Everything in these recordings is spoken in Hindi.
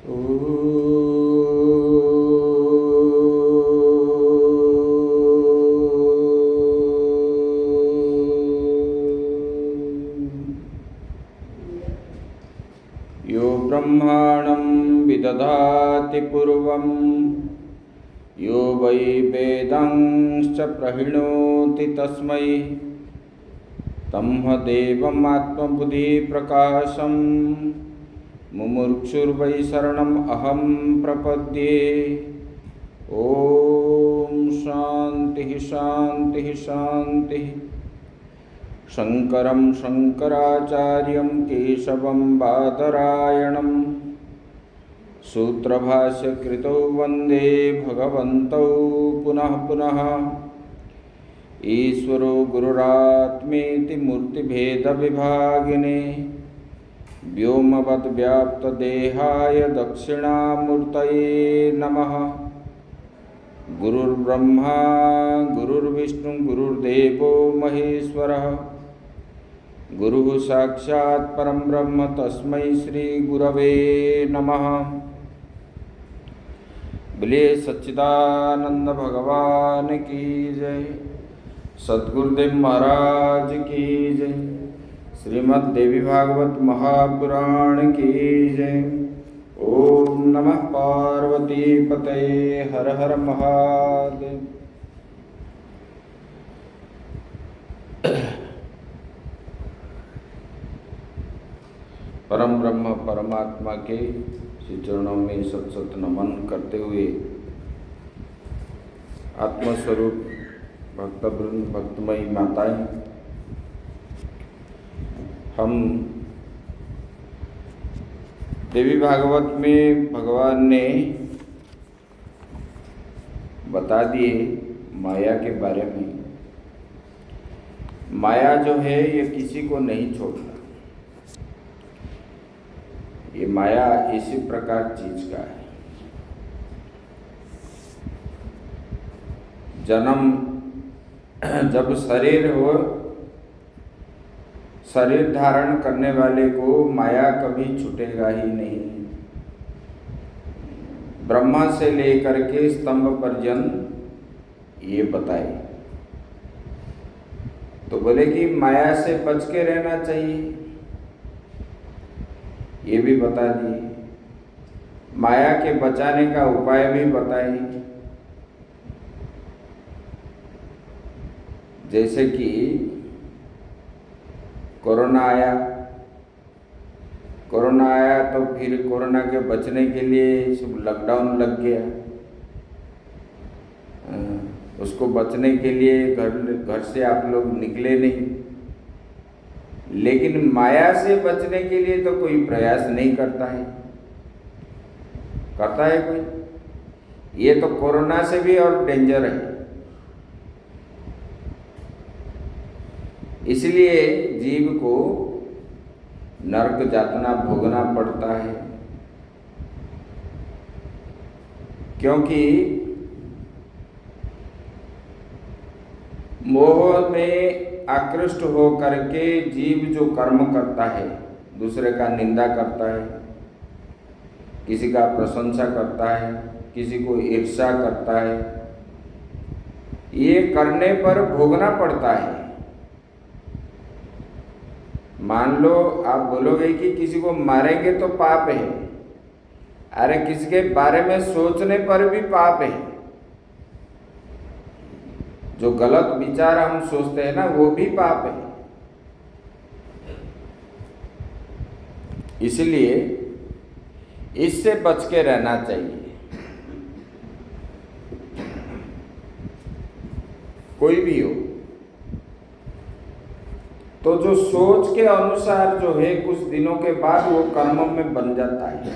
यो ब्रह्माणं विदधाति पूर्वं यो वै वेदांश्च प्रहिणोति तस्मै तम्हदेवमात्मबुद्धिप्रकाशं मुमुक्षुर्वै शरणम् अहं प्रपद्ये। ॐ शान्तिः शान्तिः शान्तिः। शङ्करं शङ्कराचार्यं केशवं बादरायणं सूत्रभाष्यकृतौ वन्दे भगवन्तौ पुनः पुनः। ईश्वरो गुरुरात्मेति मूर्तिभेदविभागिने व्योमवद्व्याप्तदेहाय दक्षिणामूर्तये नमः। गुरुर्ब्रह्मा गुरुर्विष्णु गुरुर्देवो महेश्वरः गुरुः साक्षात् परं ब्रह्म तस्मै श्री गुरवे नमः। बोलिए सच्चिदानंद भगवान की जय। सद्गुरुदेव महाराज की जय। श्रीमद् देवी भागवत महापुराण की जय। ओम नमः पार्वती पतये हर हर महादेव। परम ब्रह्म परमात्मा के श्री चरणों में सत सत नमन करते हुए आत्मस्वरूप भक्तवृंद भक्तमयी माताएं, हम देवी भागवत में भगवान ने बता दिए माया के बारे में। माया जो है ये किसी को नहीं छोड़ता। ये माया इसी प्रकार चीज का है। जन्म जब शरीर हो, शरीर धारण करने वाले को माया कभी छूटेगा ही नहीं। ब्रह्मा से लेकर के स्तंभ पर्यंत ये बताए तो बोले कि माया से बच के रहना चाहिए, ये भी बता दिए। माया के बचाने का उपाय भी बताए। जैसे कि कोरोना आया तो फिर कोरोना के बचने के लिए सब लॉकडाउन लग गया। उसको बचने के लिए घर से आप लोग निकले नहीं। लेकिन माया से बचने के लिए तो कोई प्रयास नहीं करता है। करता है कोई? ये तो कोरोना से भी और डेंजर है। इसलिए जीव को नरक यातना भोगना पड़ता है, क्योंकि मोह में आकृष्ट हो करके जीव जो कर्म करता है, दूसरे का निंदा करता है, किसी का प्रशंसा करता है, किसी को ईर्ष्या करता है, ये करने पर भोगना पड़ता है। मान लो आप बोलोगे कि किसी को मारेंगे तो पाप है। अरे किसी के बारे में सोचने पर भी पाप है। जो गलत विचार हम सोचते हैं ना, वो भी पाप है। इसलिए इससे बच के रहना चाहिए। कोई भी हो तो जो सोच के अनुसार जो है कुछ दिनों के बाद वो कर्म में बन जाता है।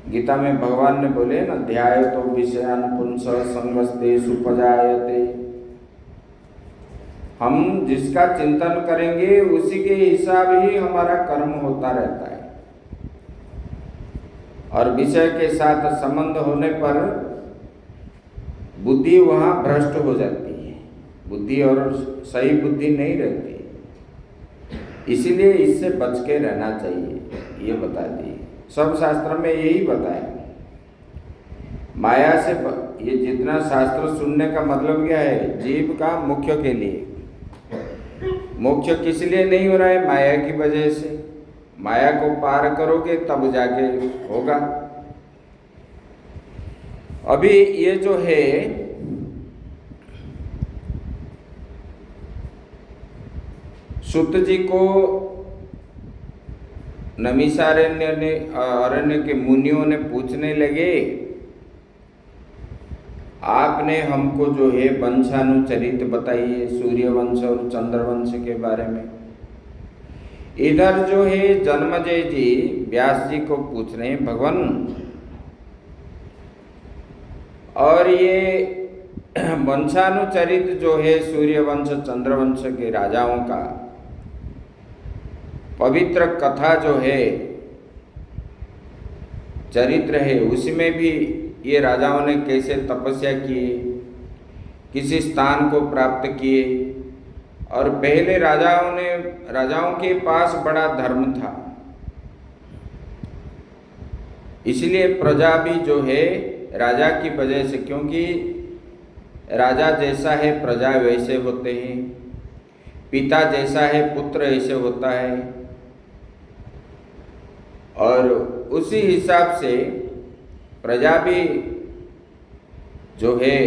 गीता में भगवान ने बोले ना, ध्यायतो विषयान् पुंसः संगस्तेषु उपजायते। हम जिसका चिंतन करेंगे उसी के हिसाब ही हमारा कर्म होता रहता है। और विषय के साथ संबंध होने पर बुद्धि वहां भ्रष्ट हो जाती है। बुद्धि और सही बुद्धि नहीं रहती। इसीलिए इससे बच के रहना चाहिए। ये बता दिए। सब शास्त्र में यही बताया। माया से ये जितना शास्त्र सुनने का मतलब क्या है? जीव का मोक्ष के लिए। मोक्ष किस लिए नहीं हो रहा है? माया की वजह से। माया को पार करोगे तब जाके होगा। अभी ये जो है सूत जी को अरण्य के मुनियों ने पूछने लगे, आपने हमको जो है वंशानुचरित बताइए, सूर्यवंश और चंद्रवंश के बारे में। इधर जो है जन्मजय जी व्यास जी को पूछ रहे हैं, भगवान और ये वंशानुचरित जो है सूर्यवंश चंद्रवंश के राजाओं का पवित्र कथा जो है, चरित्र है, उसमें भी ये राजाओं ने कैसे तपस्या किए, किसी स्थान को प्राप्त किए। और पहले राजाओं के पास बड़ा धर्म था, इसलिए प्रजा भी जो है राजा की वजह से, क्योंकि राजा जैसा है प्रजा वैसे होते हैं, पिता जैसा है पुत्र ऐसे होता है, और उसी हिसाब से प्रजा भी जो है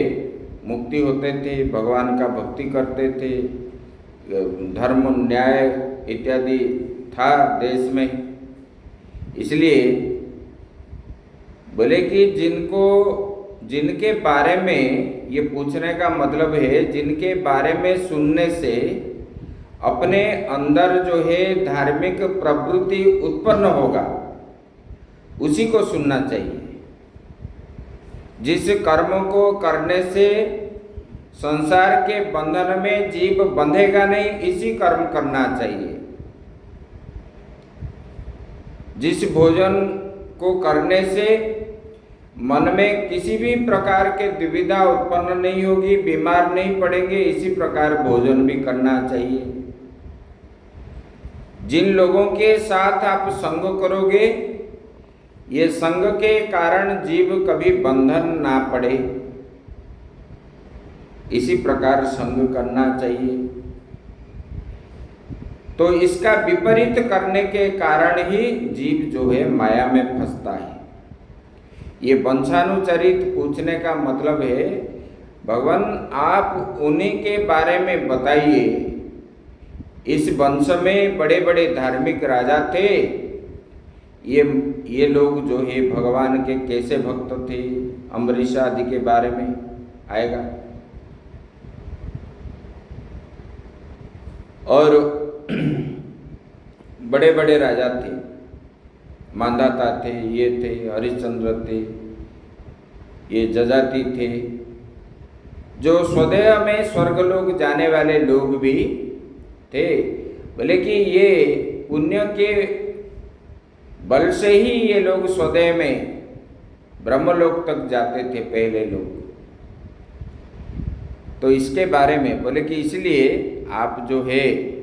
मुक्ति होते थे, भगवान का भक्ति करते थे, धर्म न्याय इत्यादि था देश में। इसलिए बोले कि जिनके बारे में ये पूछने का मतलब है, जिनके बारे में सुनने से अपने अंदर जो है धार्मिक प्रवृत्ति उत्पन्न होगा, उसी को सुनना चाहिए। जिस कर्म को करने से संसार के बंधन में जीव बंधेगा नहीं, इसी कर्म करना चाहिए। जिस भोजन को करने से मन में किसी भी प्रकार के दुविधा उत्पन्न नहीं होगी, बीमार नहीं पड़ेंगे, इसी प्रकार भोजन भी करना चाहिए। जिन लोगों के साथ आप संग करोगे, ये संग के कारण जीव कभी बंधन ना पड़े, इसी प्रकार संग करना चाहिए। तो इसका विपरीत करने के कारण ही जीव जो है माया में फंसता है। ये वंशानुचरित पूछने का मतलब है, भगवान आप उन्हीं के बारे में बताइए। इस वंश में बड़े बड़े धार्मिक राजा थे, ये लोग जो है भगवान के कैसे भक्त थे, अम्बरीश आदि के बारे में आएगा। और बड़े बड़े राजा थे, मांधाता थे, ये थे, हरिश्चंद्र थे, ये जजाति थे, जो स्वदेह में स्वर्गलोक जाने वाले लोग भी थे। बोले कि ये पुण्य के बल से ही ये लोग स्वदेह में ब्रह्मलोक तक जाते थे पहले लोग। तो इसके बारे में बोले कि इसलिए आप जो है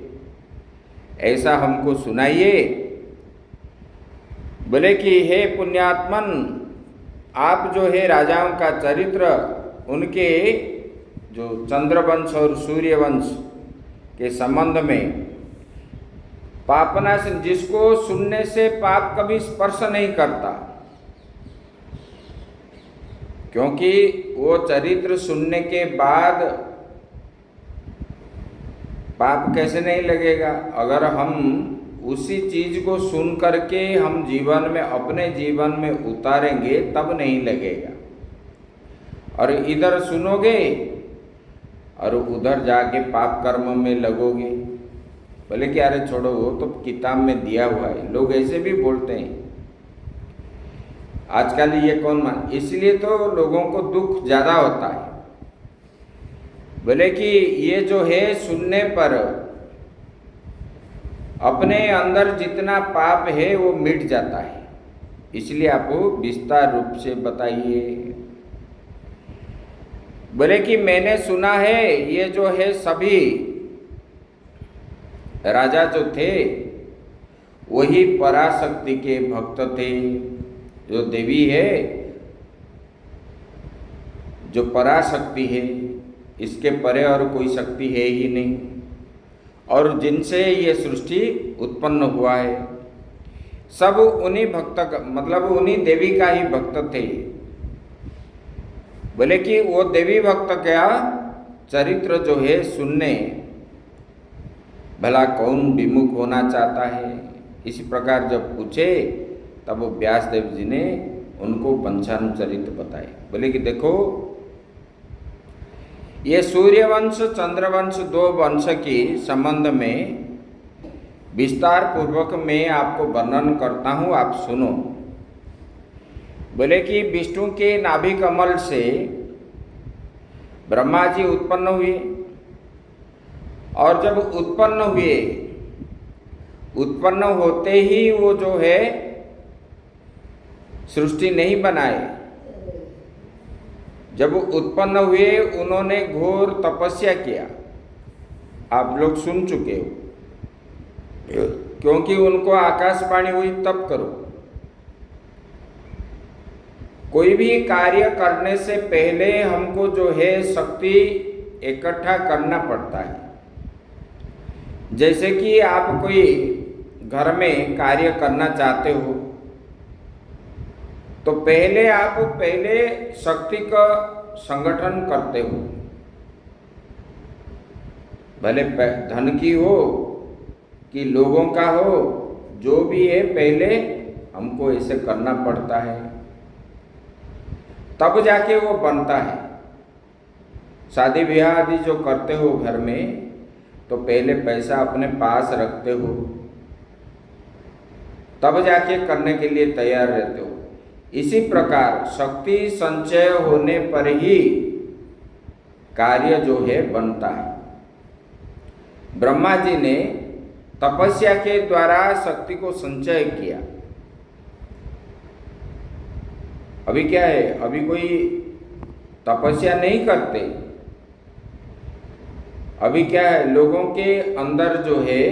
ऐसा हमको सुनाइए। बोले कि हे पुण्यात्मन, आप जो है राजाओं का चरित्र, उनके जो चंद्रवंश और सूर्यवंश के संबंध में पापनाश, जिसको सुनने से पाप कभी स्पर्श नहीं करता, क्योंकि वो चरित्र सुनने के बाद पाप कैसे नहीं लगेगा। अगर हम उसी चीज को सुन करके हम जीवन में, अपने जीवन में उतारेंगे तब नहीं लगेगा। और इधर सुनोगे और उधर जाके पाप कर्म में लगोगे। बोले कि अरे छोड़ो, वो तो किताब में दिया हुआ है। लोग ऐसे भी बोलते हैं आजकल, ये कौन मान, इसलिए तो लोगों को दुख ज्यादा होता है। बोले कि ये जो है सुनने पर अपने अंदर जितना पाप है वो मिट जाता है, इसलिए आप विस्तार रूप से बताइए। बोले कि मैंने सुना है ये जो है सभी राजा जो थे वही पराशक्ति के भक्त थे। जो देवी है, जो पराशक्ति है, इसके परे और कोई शक्ति है ही नहीं, और जिनसे ये सृष्टि उत्पन्न हुआ है सब उन्हीं भक्त का, मतलब उन्हीं देवी का ही भक्त थे। बोले कि वो देवी भक्त का चरित्र जो है सुनने भला कौन विमुख होना चाहता है, इसी प्रकार जब पूछे तब वो व्यासदेव जी ने उनको पंचानुचरित बताए। बोले कि देखो, ये सूर्यवंश चंद्रवंश दो वंश की संबंध में विस्तार पूर्वक मैं आपको वर्णन करता हूँ, आप सुनो। बोले कि विष्णु के नाभि कमल से ब्रह्मा जी उत्पन्न हुए, और जब उत्पन्न होते ही वो जो है सृष्टि नहीं बनाए। जब उत्पन्न हुए उन्होंने घोर तपस्या किया, आप लोग सुन चुके हो, क्योंकि उनको आकाशवाणी हुई तब करो। कोई भी कार्य करने से पहले हमको जो है शक्ति इकट्ठा करना पड़ता है। जैसे कि आप कोई घर में कार्य करना चाहते हो तो पहले शक्ति का संगठन करते हो, भले धन की हो कि लोगों का हो, जो भी है पहले हमको ऐसे करना पड़ता है, तब जाके वो बनता है। शादी ब्याह आदि जो करते हो घर में, तो पहले पैसा अपने पास रखते हो, तब जाके करने के लिए तैयार रहते हो। इसी प्रकार शक्ति संचय होने पर ही कार्य जो है बनता है। ब्रह्मा जी ने तपस्या के द्वारा शक्ति को संचय किया। अभी क्या है, अभी कोई तपस्या नहीं करते। अभी क्या है, लोगों के अंदर जो है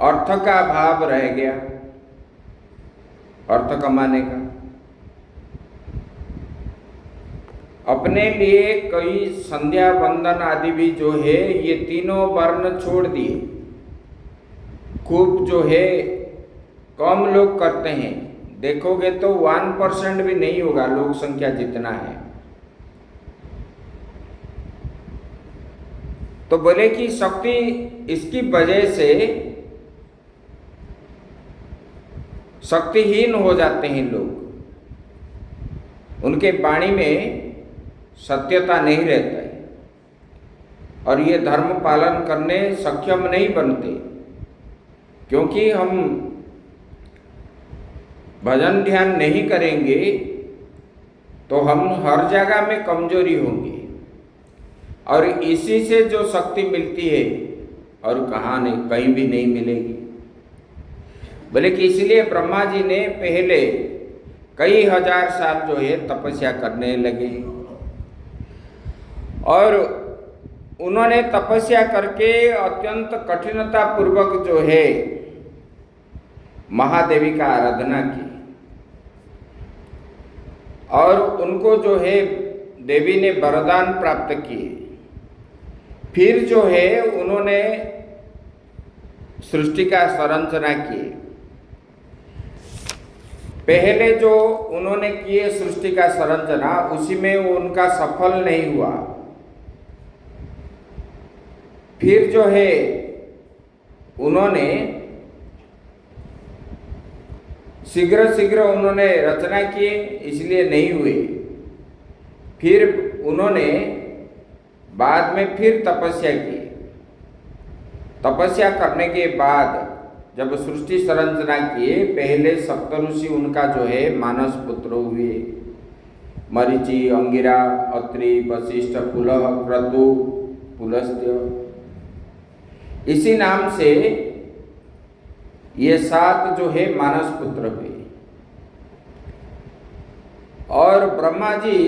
अर्थ का भाव रह गया, अर्थ कमाने का। अपने लिए कई संध्या वंदन आदि भी जो है ये तीनों वर्ण छोड़ दिए। खूब जो है कम लोग करते हैं, देखोगे तो 1% भी नहीं होगा लोक संख्या जितना है। तो बोले कि शक्ति, इसकी वजह से शक्तिहीन हो जाते हैं लोग, उनके वाणी में सत्यता नहीं रहता है, और ये धर्म पालन करने सक्षम नहीं बनते, क्योंकि हम भजन ध्यान नहीं करेंगे तो हम हर जगह में कमजोरी होंगे, और इसी से जो शक्ति मिलती है और कहाँ नहीं, कहीं भी नहीं मिलेगी। बोले कि इसलिए ब्रह्मा जी ने पहले कई हजार साल जो है तपस्या करने लगे, और उन्होंने तपस्या करके अत्यंत कठिनता पूर्वक जो है महादेवी का आराधना की, और उनको जो है देवी ने वरदान प्राप्त किए। फिर जो है उन्होंने सृष्टि का संरचना किए। पहले जो उन्होंने किए सृष्टि का संरचना, उसी में वो उनका सफल नहीं हुआ। फिर जो है उन्होंने शीघ्र उन्होंने रचना किए, इसलिए नहीं हुए। फिर उन्होंने बाद में फिर तपस्या की। तपस्या करने के बाद जब सृष्टि संरचना किए, पहले सप्तऋषि उनका जो है मानस पुत्र हुए। मरीचि, अंगिरा, अत्रि, वशिष्ठ, पुलह, क्रतु, पुलस्त्य, इसी नाम से ये 7 जो है मानस पुत्र हुए। और ब्रह्मा जी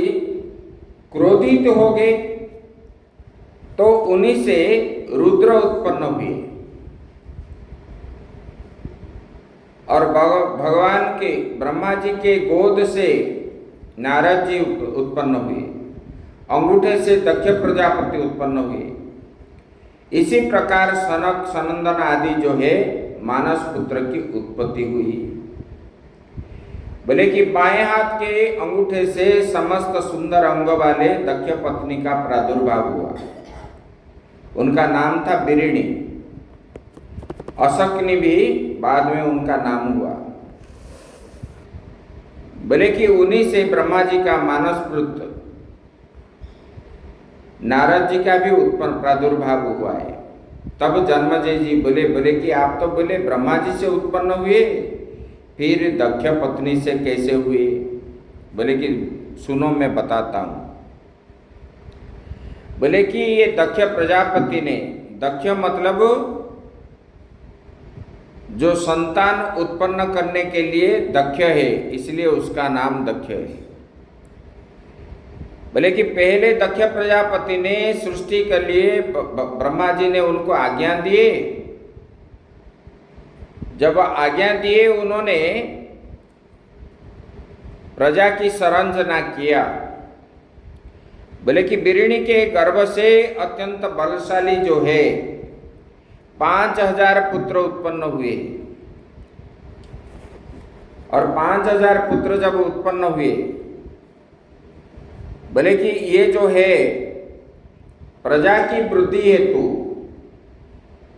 क्रोधित हो गए तो उन्हीं से रुद्र उत्पन्न हुए। और भगवान के ब्रह्मा जी के गोद से नारद जी उत्पन्न हुए, अंगूठे से दक्ष प्रजापति उत्पन्न हुए। इसी प्रकार सनक सनंदन आदि जो है मानस पुत्र की उत्पत्ति हुई। बोले कि बाएं हाथ के अंगूठे से समस्त सुंदर अंग वाले दक्ष पत्नी का प्रादुर्भाव हुआ। उनका नाम था बिरिणी। अशक्नि भी बाद में उनका नाम हुआ। बोले कि उन्हीं से ब्रह्मा जी का मानस पुत्र नारद जी का भी उत्पन्न प्रादुर्भाव हुआ है। तब जन्मजय जी बोले कि आप तो बोले ब्रह्मा जी से उत्पन्न हुए, फिर दक्ष पत्नी से कैसे हुए? बोले कि सुनो मैं बताता हूं। बोले कि ये दक्ष प्रजापति ने, दक्ष मतलब जो संतान उत्पन्न करने के लिए दक्ष है, इसलिए उसका नाम दक्ष है। बोले कि पहले दक्ष प्रजापति ने सृष्टि के लिए ब्रह्मा जी ने उनको आज्ञा दिए। जब आज्ञा दिए उन्होंने प्रजा की संरचना किया। बोले कि बिरिणी के गर्भ से अत्यंत बलशाली जो है 5000 पुत्र उत्पन्न हुए। और 5000 पुत्र जब उत्पन्न हुए, बोले कि ये जो है प्रजा की वृद्धि हेतु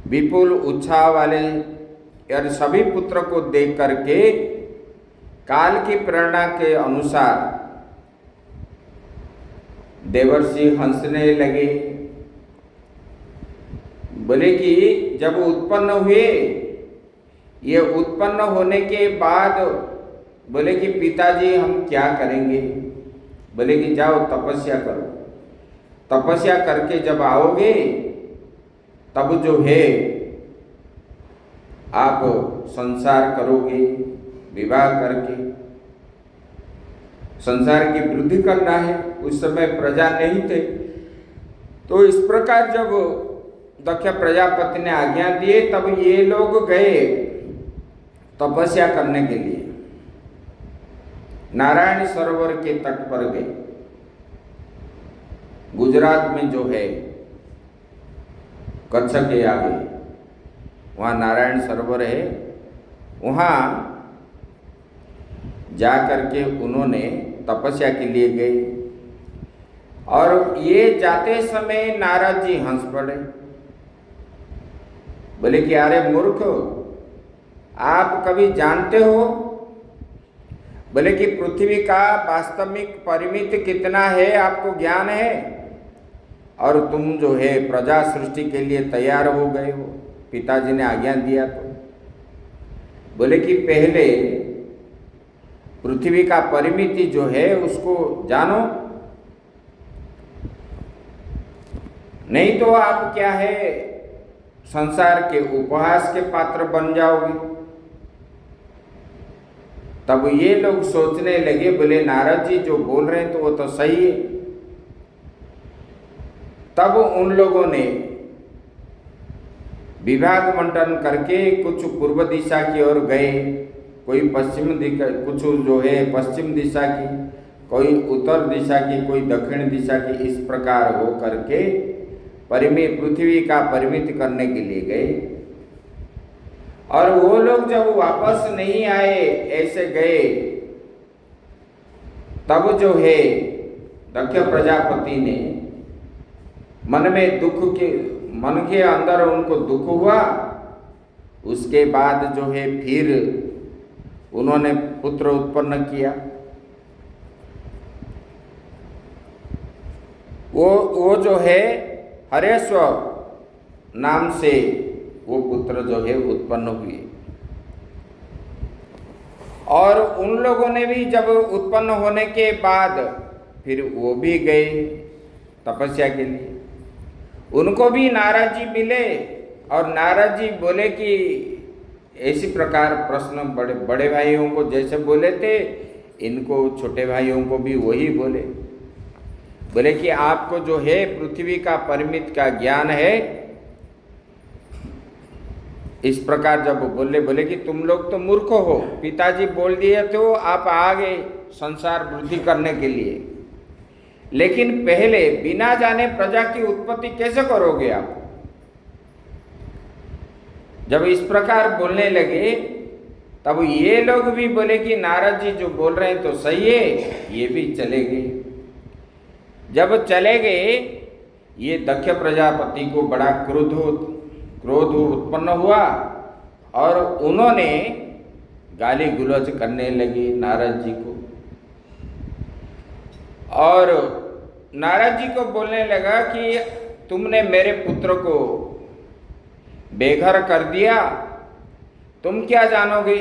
विपुल उत्साह वाले और सभी पुत्र को देख करके काल की प्रेरणा के अनुसार देवर्षि हंसने लगे। बोले कि जब उत्पन्न हुए, ये उत्पन्न होने के बाद बोले कि पिताजी हम क्या करेंगे? बोले कि जाओ तपस्या करो। तपस्या करके जब आओगे तब जो है आप संसार करोगे, विवाह करके संसार की वृद्धि करना है। उस समय प्रजा नहीं थे, तो इस प्रकार जब दक्ष प्रजापति ने आज्ञा दिए तब ये लोग गए तपस्या करने के लिए। नारायण सरोवर के तट पर गए। गुजरात में जो है कच्छ के आगे वहाँ नारायण सरोवर है। वहाँ जा करके उन्होंने तपस्या के लिए गए। और ये जाते समय नारद जी हंस पड़े। बोले कि अरे मूर्ख, आप कभी जानते हो? बोले कि पृथ्वी का वास्तविक परिमित कितना है आपको ज्ञान है? और तुम जो है प्रजा सृष्टि के लिए तैयार हो गए हो, पिताजी ने आज्ञा दिया तो। बोले कि पहले पृथ्वी का परिमिति जो है उसको जानो, नहीं तो आप क्या है संसार के उपहास के पात्र बन जाओगे। तब ये लोग सोचने लगे, बोले नारद जी जो बोल रहे हैं तो वो तो सही है। तब उन लोगों ने विभाग मंडन करके कुछ पूर्व दिशा की ओर गए, कोई पश्चिम दिशा, कुछ जो है पश्चिम दिशा की, कोई उत्तर दिशा की, कोई दक्षिण दिशा की। इस प्रकार हो करके पृथ्वी का परिमित करने के लिए गए। और वो लोग जब वापस नहीं आए, ऐसे गए, तब जो है दक्ष प्रजापति ने मन के अंदर उनको दुख हुआ। उसके बाद जो है फिर उन्होंने पुत्र उत्पन्न किया। वो जो है हरेश्व नाम से वो पुत्र जो है उत्पन्न हुए। और उन लोगों ने भी जब उत्पन्न होने के बाद फिर वो भी गए तपस्या के लिए। उनको भी नारद जी मिले और नारद जी बोले कि ऐसी प्रकार प्रश्न बड़े भाइयों को जैसे बोले थे, इनको छोटे भाइयों को भी वही बोले। बोले कि आपको जो है पृथ्वी का परिमित का ज्ञान है, इस प्रकार जब बोले कि तुम लोग तो मूर्ख हो, पिताजी बोल दिए तो आप आ गए संसार वृद्धि करने के लिए, लेकिन पहले बिना जाने प्रजा की उत्पत्ति कैसे करोगे आप? जब इस प्रकार बोलने लगे तब ये लोग भी बोले कि नारद जी जो बोल रहे हैं तो सही है, ये भी चले गए। जब चले गए, ये दक्ष प्रजापति को बड़ा क्रोध उत्पन्न हुआ और उन्होंने गाली गुलौज करने लगे नारद जी को। और नारद जी को बोलने लगा कि तुमने मेरे पुत्र को बेघर कर दिया, तुम क्या जानोगे?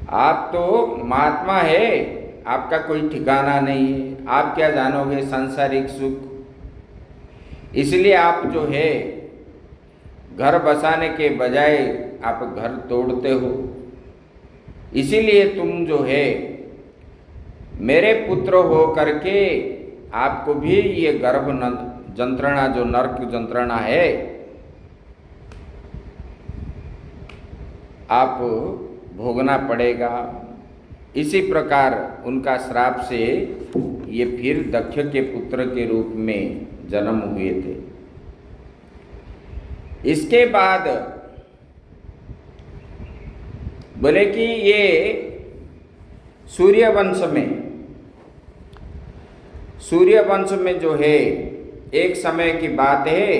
आप तो महात्मा है, आपका कोई ठिकाना नहीं है, आप क्या जानोगे सांसारिक सुख? इसलिए आप जो है घर बसाने के बजाय आप घर तोड़ते हो। इसीलिए तुम जो है मेरे पुत्र हो करके आपको भी ये गर्भ जंत्रणा, जो नरक जंत्रणा है, आप भोगना पड़ेगा। इसी प्रकार उनका श्राप से ये फिर दक्ष के पुत्र के रूप में जन्म हुए थे। इसके बाद बोले कि ये सूर्यवंश में जो है एक समय की बात है,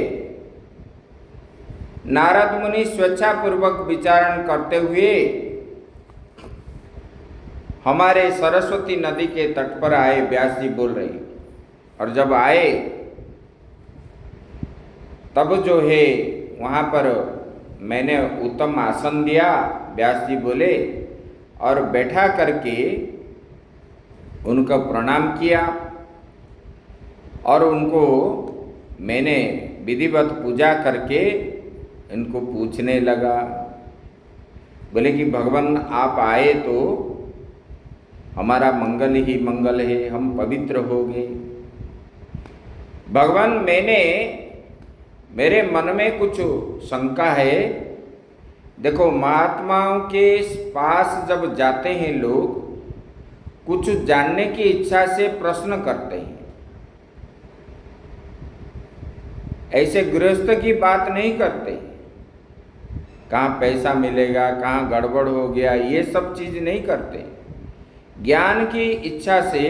नारद मुनि स्वेच्छापूर्वक विचारण करते हुए हमारे सरस्वती नदी के तट पर आए। व्यास जी बोल रहे, और जब आए तब जो है वहाँ पर मैंने उत्तम आसन दिया, व्यास जी बोले, और बैठा करके उनका प्रणाम किया और उनको मैंने विधिवत पूजा करके इनको पूछने लगा। बोले कि भगवान आप आए तो हमारा मंगल ही मंगल है, हम पवित्र हो गए। भगवान मेरे मन में कुछ शंका है। देखो, महात्माओं के पास जब जाते हैं लोग, कुछ जानने की इच्छा से प्रश्न करते हैं। ऐसे गृहस्थ की बात नहीं करते, कहाँ पैसा मिलेगा, कहाँ गड़बड़ हो गया, ये सब चीज नहीं करते। ज्ञान की इच्छा से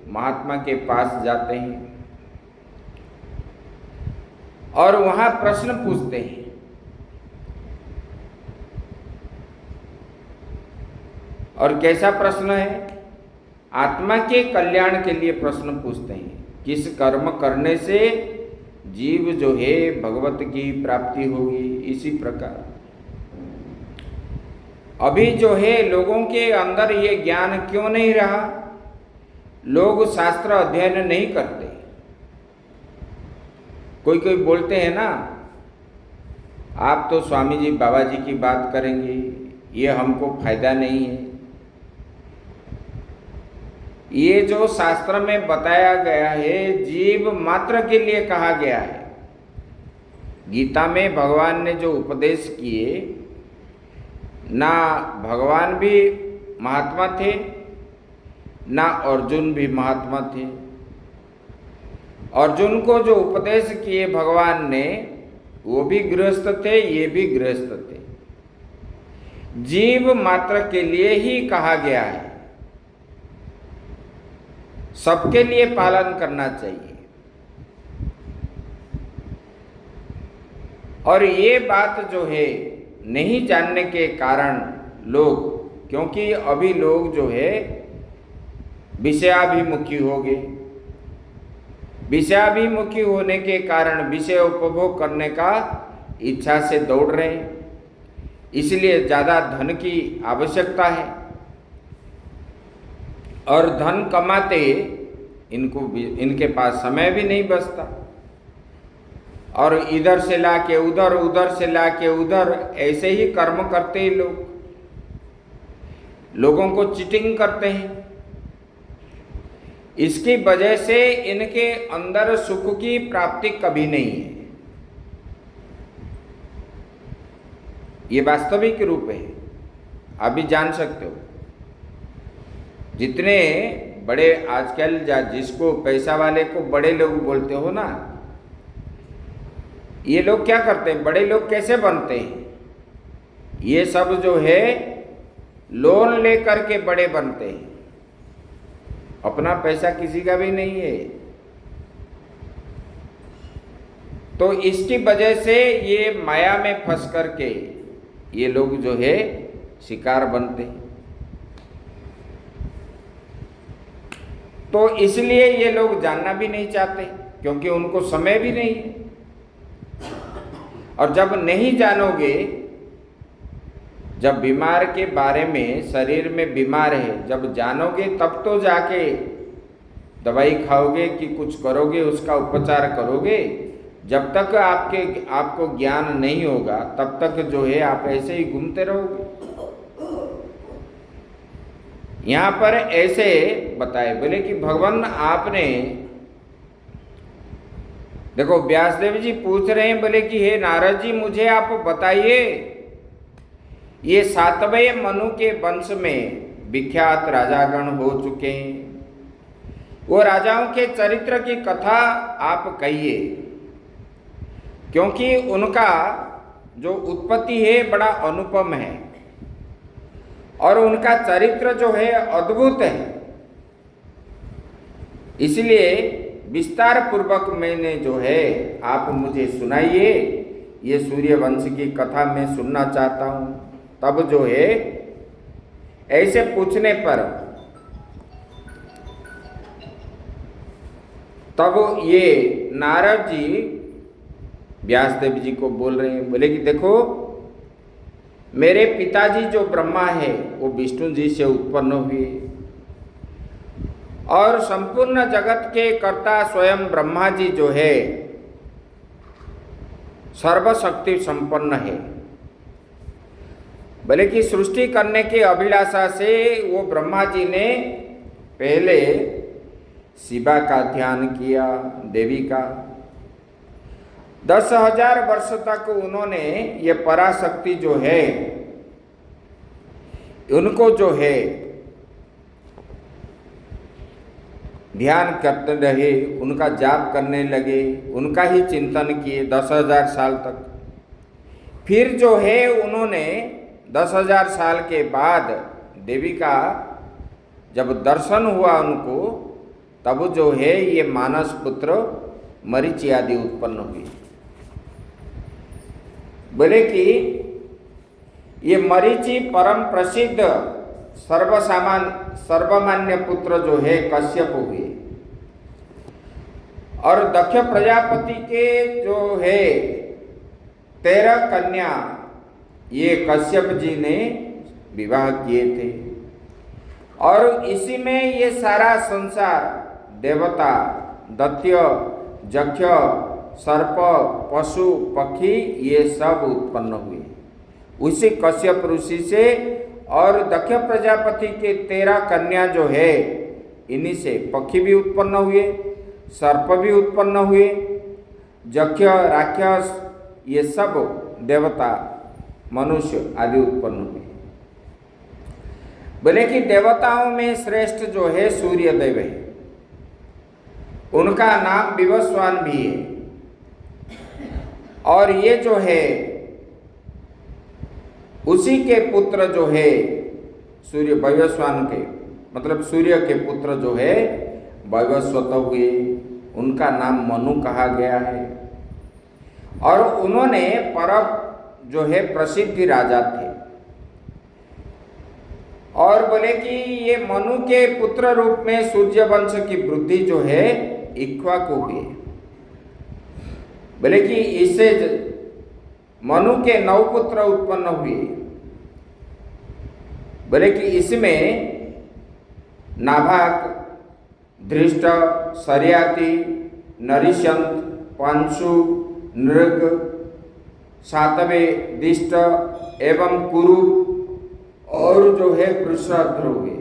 महात्मा के पास जाते हैं और वहां प्रश्न पूछते हैं। और कैसा प्रश्न है? आत्मा के कल्याण के लिए प्रश्न पूछते हैं। किस कर्म करने से जीव जो है भगवत की प्राप्ति होगी। इसी प्रकार अभी जो है लोगों के अंदर ये ज्ञान क्यों नहीं रहा? लोग शास्त्र अध्ययन नहीं करते। कोई बोलते हैं ना, आप तो स्वामी जी बाबा जी की बात करेंगे, ये हमको फायदा नहीं है। ये जो शास्त्र में बताया गया है जीव मात्र के लिए कहा गया है। गीता में भगवान ने जो उपदेश किए, ना भगवान भी महात्मा थे, ना अर्जुन भी महात्मा थे। अर्जुन को जो उपदेश किए भगवान ने, वो भी गृहस्थ थे, ये भी गृहस्थ थे। जीव मात्र के लिए ही कहा गया है, सबके लिए पालन करना चाहिए। और ये बात जो है नहीं जानने के कारण लोग, क्योंकि अभी लोग जो है विषयाभिमुखी हो गए। विषयाभिमुखी होने के कारण विषय उपभोग करने का इच्छा से दौड़ रहे हैं, इसलिए ज़्यादा धन की आवश्यकता है। और धन कमाते इनके पास समय भी नहीं बचता, और इधर से लाके उधर, उधर से लाके उधर, ऐसे ही कर्म करते ही लोगों को चीटिंग करते हैं। इसकी वजह से इनके अंदर सुख की प्राप्ति कभी नहीं है। ये वास्तविक रूप है, आप भी जान सकते हो। जितने बड़े आजकल जिसको पैसा वाले को बड़े लोग बोलते हो ना, ये लोग क्या करते हैं, बड़े लोग कैसे बनते हैं? ये सब जो है लोन लेकर के बड़े बनते हैं, अपना पैसा किसी का भी नहीं है। तो इसकी वजह से ये माया में फंस करके ये लोग जो है शिकार बनते हैं। तो इसलिए ये लोग जानना भी नहीं चाहते, क्योंकि उनको समय भी नहीं है। और जब नहीं जानोगे, जब बीमार के बारे में, शरीर में बीमार है, जब जानोगे तब तो जाके दवाई खाओगे कि कुछ करोगे, उसका उपचार करोगे। जब तक आपको ज्ञान नहीं होगा तब तक जो है आप ऐसे ही घूमते रहोगे। यहाँ पर ऐसे बताए, बोले कि भगवान आपने, देखो व्यासदेव जी पूछ रहे हैं, बोले कि हे नारद जी मुझे आप बताइए, ये 7वें मनु के वंश में विख्यात राजागण हो चुके हैं, वो राजाओं के चरित्र की कथा आप कहिए, क्योंकि उनका जो उत्पत्ति है बड़ा अनुपम है और उनका चरित्र जो है अद्भुत है। इसलिए विस्तार पूर्वक मैंने जो है आप मुझे सुनाइए, ये सूर्य वंश की कथा मैं सुनना चाहता हूँ। तब जो है ऐसे पूछने पर तब ये नारद जी व्यासदेव जी को बोल रहे हैं, बोले कि देखो मेरे पिताजी जो ब्रह्मा है वो विष्णु जी से उत्पन्न हुए और संपूर्ण जगत के कर्ता स्वयं ब्रह्मा जी जो है सर्वशक्ति संपन्न है। बोले कि सृष्टि करने की अभिलाषा से वो ब्रह्मा जी ने पहले शिवा का ध्यान किया, देवी का। 10,000 वर्ष तक उन्होंने ये पराशक्ति जो है उनको जो है ध्यान करते रहे, उनका जाप करने लगे, उनका ही चिंतन किए 10,000 साल तक। फिर जो है उन्होंने 10,000 साल के बाद देवी का जब दर्शन हुआ उनको, तब जो है ये मानस पुत्र मरीचि आदि उत्पन्न हुए। बोले कि ये मरीचि परम प्रसिद्ध सर्वमान्य पुत्र जो है कश्यप हुए और दक्ष प्रजापति के जो है 13 कन्या ये कश्यप जी ने विवाह किए थे। और इसी में ये सारा संसार, देवता, दैत्य, यक्ष, सर्प, पशु, पक्षी ये सब उत्पन्न हुए उसी कश्यप ऋषि से। और दक्ष प्रजापति के 13 कन्या जो है इन्हीं से पक्षी भी उत्पन्न हुए, सर्प भी उत्पन्न हुए, यक्ष, राक्षस ये सब देवता, मनुष्य आदि उत्पन्न हुए। बोले कि देवताओं में श्रेष्ठ जो है सूर्य देव है, उनका नाम विवस्वान भी है। और ये जो है उसी के पुत्र जो है सूर्य, वैवस्वान के मतलब सूर्य के पुत्र जो है वैवस्वत हुए, उनका नाम मनु कहा गया है। और उन्होंने परम जो है प्रसिद्ध राजा थे। और बोले कि ये मनु के पुत्र रूप में सूर्य वंश की वृद्धि जो है इक्ष्वाकु हुई। बोले कि इससे मनु के 9 पुत्र उत्पन्न हुए। बोले कि इसमें नाभाग, धृष्ट, शर्याति, नरिशंत, पांशु, नृग, सातवे, दिष्ट एवं कुरु और जो है वृषध्र हुए।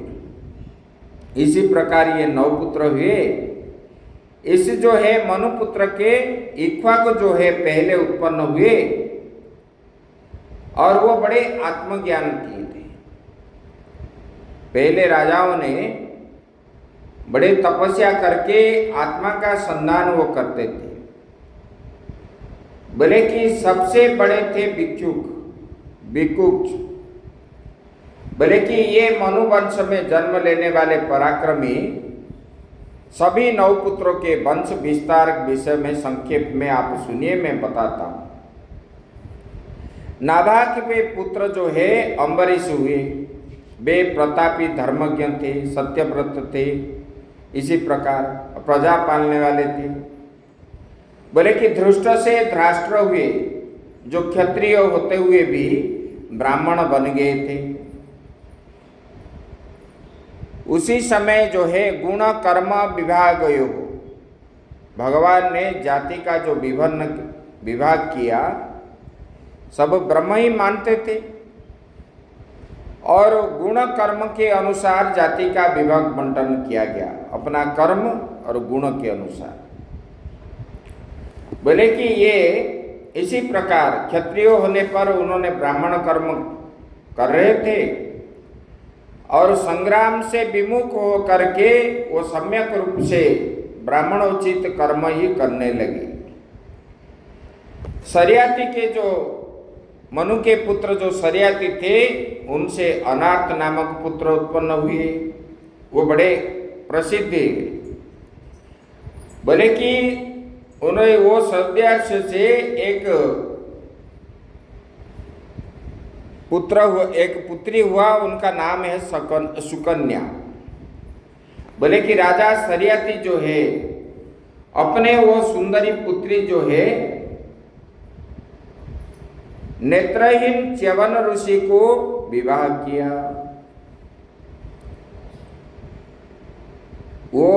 इसी प्रकार ये 9 पुत्र हुए। इस जो है मनुपुत्र के इक्ष्वाकु जो है पहले उत्पन्न हुए और वो बड़े आत्मज्ञान किए थे। पहले राजाओं ने बड़े तपस्या करके आत्मा का संधान वो करते थे। बोले कि सबसे बड़े थे भिक्षुक। बोले कि ये मनुवंश में जन्म लेने वाले पराक्रमी सभी 9 पुत्रों के वंश विस्तार विषय में संक्षेप में आप सुनिए, मैं बताता हूं। नाभाग के पुत्र जो है अम्बरीश हुए, वे प्रतापी धर्मज्ञ थे, सत्यव्रत थे, इसी प्रकार प्रजा पालने वाले थे। बोले कि धृष्ट से धराष्ट्र हुए, जो क्षत्रिय होते हुए भी ब्राह्मण बन गए थे। उसी समय जो है गुण कर्म विभाग योग, भगवान ने जाति का जो विभाग किया, सब ब्रह्म ही मानते थे और गुण कर्म के अनुसार जाति का विभाग बंटन किया गया, अपना कर्म और गुण के अनुसार। बोले कि ये इसी प्रकार क्षत्रिय होने पर उन्होंने ब्राह्मण कर्म कर रहे थे और संग्राम से विमुख हो करके वो सम्यक रूप से ब्राह्मणोचित कर्म ही करने लगे। सरियाती के जो मनु के पुत्र जो सरियाती थे, उनसे अनार्त नामक पुत्र उत्पन्न हुए, वो बड़े प्रसिद्ध है। बोले कि उन्हें वो सद्यार्ष से एक पुत्री हुआ, उनका नाम है सुकन्या। बोले कि राजा सरियाती जो है अपने वो सुंदरी पुत्री जो है नेत्रहीन च्यवन ऋषि को विवाह किया। वो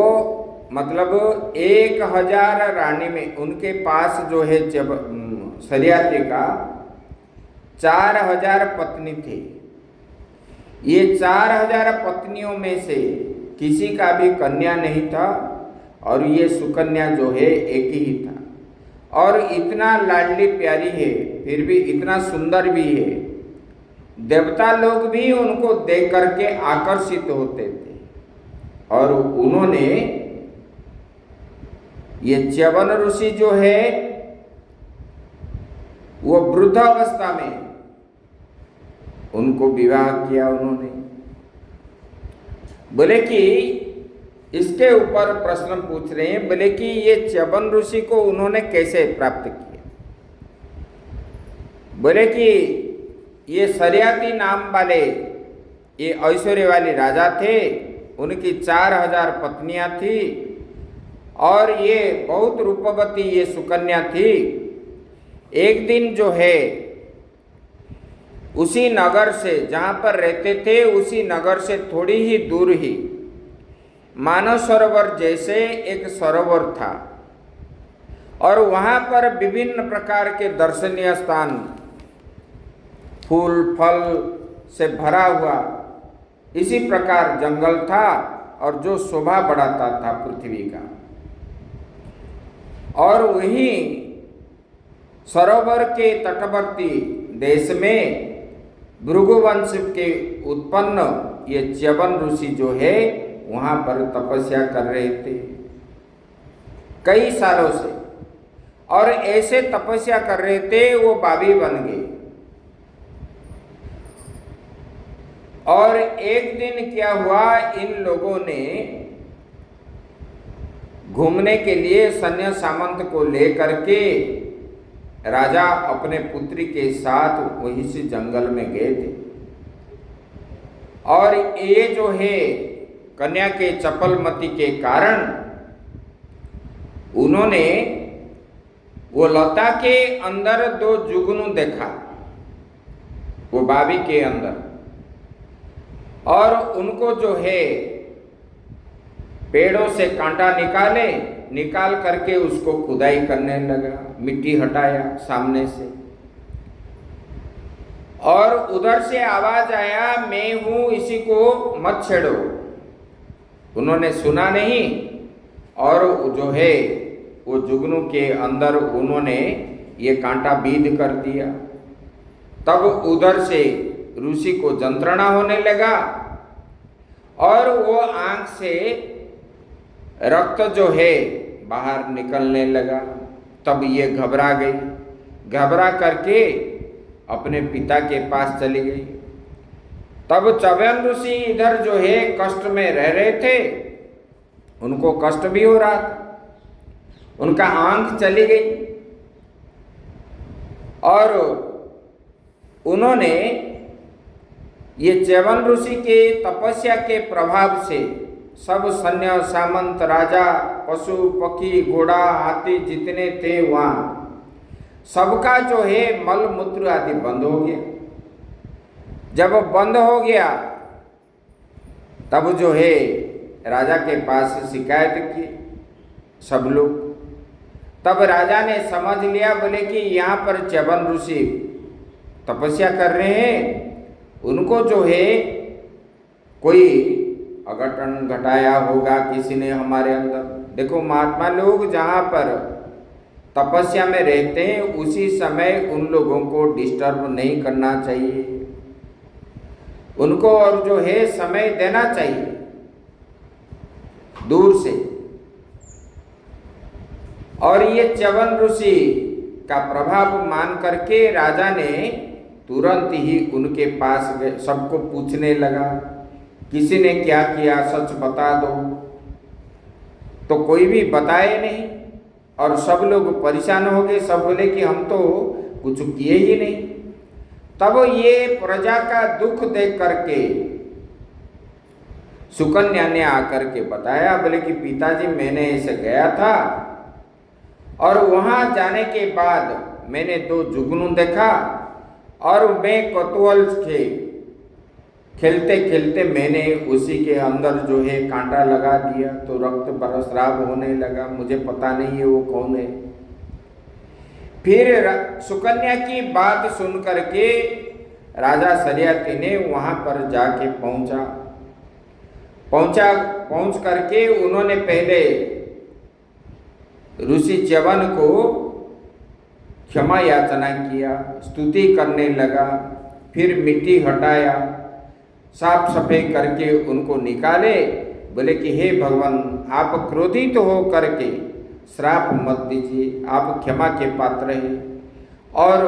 मतलब 1000 रानी में उनके पास जो है सरियाती का 4000 पत्नी थे। ये 4000 पत्नियों में से किसी का भी कन्या नहीं था और ये सुकन्या जो है एक ही था, और इतना लाडली प्यारी है, फिर भी इतना सुंदर भी है, देवता लोग भी उनको देख करके आकर्षित होते थे। और उन्होंने ये च्यवन ऋषि जो है वो वृद्धावस्था में उनको विवाह किया उन्होंने। बोले कि इसके ऊपर प्रश्न पूछ रहे हैं, बोले कि ये च्यवन ऋषि को उन्होंने कैसे प्राप्त किया। बोले कि ये सरियाती नाम वाले ये ऐश्वर्य वाले राजा थे, उनकी 4000 पत्नियां थी और ये बहुत रूपवती ये सुकन्या थी। एक दिन जो है उसी नगर से जहाँ पर रहते थे, उसी नगर से थोड़ी ही दूर ही मानव सरोवर जैसे एक सरोवर था और वहाँ पर विभिन्न प्रकार के दर्शनीय स्थान, फूल फल से भरा हुआ इसी प्रकार जंगल था और जो शोभा बढ़ाता था पृथ्वी का। और वही सरोवर के तटवर्ती देश में भृगुवंश के उत्पन्न ये च्यवन ऋषि जो है वहाँ पर तपस्या कर रहे थे कई सालों से, और ऐसे तपस्या कर रहे थे वो बाबी बन गए। और एक दिन क्या हुआ, इन लोगों ने घूमने के लिए सैन्य सामंत को लेकर के राजा अपने पुत्री के साथ वहीं से जंगल में गए थे। और ये जो है कन्या के चपलमती के कारण उन्होंने वो लता के अंदर 2 जुगनू देखा, वो बावी के अंदर, और उनको जो है पेड़ों से कांटा निकाल करके उसको खुदाई करने लगा, मिट्टी हटाया सामने से, और उधर से आवाज आया, मैं हूं, इसी को मत छेड़ो। उन्होंने सुना नहीं और जो है वो जुगनू के अंदर उन्होंने ये कांटा बीध कर दिया। तब उधर से ऋषि को जंत्रणा होने लगा और वो आंख से रक्त जो है बाहर निकलने लगा। तब ये घबरा गई, घबरा करके अपने पिता के पास चली गई। तब च्यवन ऋषि इधर जो है कष्ट में रह रहे थे, उनको कष्ट भी हो रहा था, उनका आंख चली गई और उन्होंने ये च्यवन ऋषि के तपस्या के प्रभाव से सब सैन्य सामंत राजा पशु पक्षी घोड़ा हाथी जितने थे वहाँ सबका जो है मल मूत्र आदि बंद हो गया। जब बंद हो गया तब जो है राजा के पास शिकायत की सब लोग। तब राजा ने समझ लिया, बोले कि यहाँ पर च्यवन ऋषि तपस्या कर रहे हैं, उनको जो है कोई अघटन घटाया होगा किसी ने हमारे अंदर। देखो महात्मा लोग जहाँ पर तपस्या में रहते हैं उसी समय उन लोगों को डिस्टर्ब नहीं करना चाहिए, उनको और जो है समय देना चाहिए दूर से। और ये च्यवन ऋषि का प्रभाव मान करके राजा ने तुरंत ही उनके पास गए, सबको पूछने लगा किसी ने क्या किया, सच बता दो। तो कोई भी बताए नहीं और सब लोग परेशान हो गए। सब बोले कि हम तो कुछ किए ही नहीं। तब ये प्रजा का दुख देख करके सुकन्या ने आकर के बताया, बोले कि पिताजी मैंने ऐसे गया था और वहां जाने के बाद मैंने 2 जुगनू देखा और मैं कौतूहल से खेलते खेलते मैंने उसी के अंदर जो है कांटा लगा दिया तो रक्त बरस्राव होने लगा, मुझे पता नहीं है वो कौन है। फिर सुकन्या की बात सुन करके राजा शर्याती ने वहां पर जाके पहुंच करके उन्होंने पहले ऋषि च्यवन को क्षमा याचना किया, स्तुति करने लगा, फिर मिट्टी हटाया, साफ सफाई करके उनको निकाले। बोले कि हे भगवान आप क्रोधित हो करके श्राप मत दीजिए, आप क्षमा के पात्र हैं और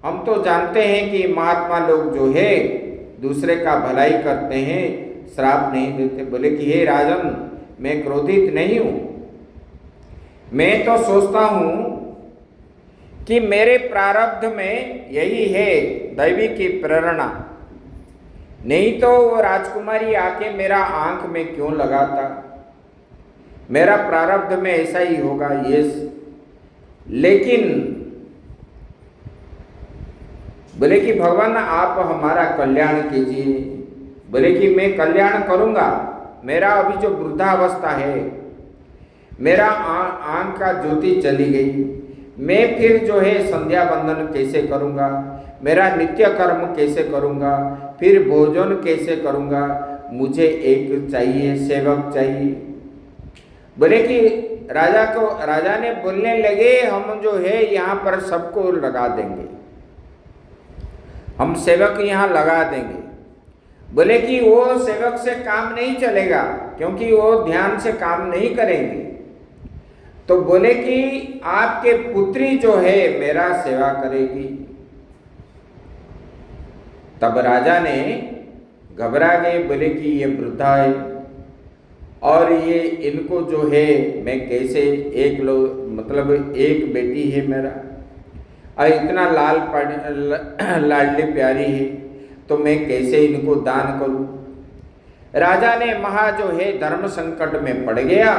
हम तो जानते हैं कि महात्मा लोग जो है दूसरे का भलाई करते हैं, श्राप नहीं देते। बोले कि हे राजन मैं क्रोधित नहीं हूँ, मैं तो सोचता हूँ कि मेरे प्रारब्ध में यही है दैवी की प्रेरणा, नहीं तो वो राजकुमारी आके मेरा आंख में क्यों लगाता, मेरा प्रारब्ध में ऐसा ही होगा ये। लेकिन बोले कि भगवान आप हमारा कल्याण कीजिए। बोले कि मैं कल्याण करूंगा, मेरा अभी जो वृद्धावस्था है, मेरा आंख का ज्योति चली गई, मैं फिर जो है संध्या बंदन कैसे करूंगा, मेरा नित्य कर्म कैसे करूंगा, फिर भोजन कैसे करूंगा, मुझे एक चाहिए, सेवक चाहिए। बोले कि राजा ने बोलने लगे हम जो है यहाँ पर सबको लगा देंगे, हम सेवक यहाँ लगा देंगे। बोले कि वो सेवक से काम नहीं चलेगा क्योंकि वो ध्यान से काम नहीं करेंगे। तो बोले कि आपके पुत्री जो है मेरा सेवा करेगी। तब राजा ने घबरा गए, बोले कि ये वृद्धा है और ये इनको जो है मैं कैसे एक बेटी है मेरा और इतना लाडली प्यारी है तो मैं कैसे इनको दान करूं। राजा ने महा जो है धर्म संकट में पड़ गया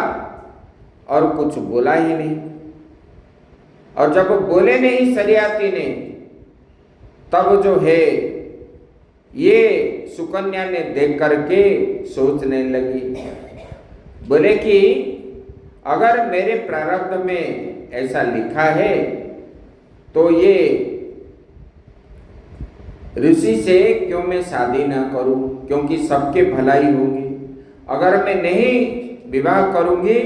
और कुछ बोला ही नहीं। और जब बोले नहीं शर्याती ने तब जो है ये सुकन्या ने देख करके सोचने लगी। बोले कि अगर मेरे प्रारब्ध में ऐसा लिखा है तो ये ऋषि से क्यों मैं शादी ना करूं, क्योंकि सबके भलाई होगी। अगर मैं नहीं विवाह करूंगी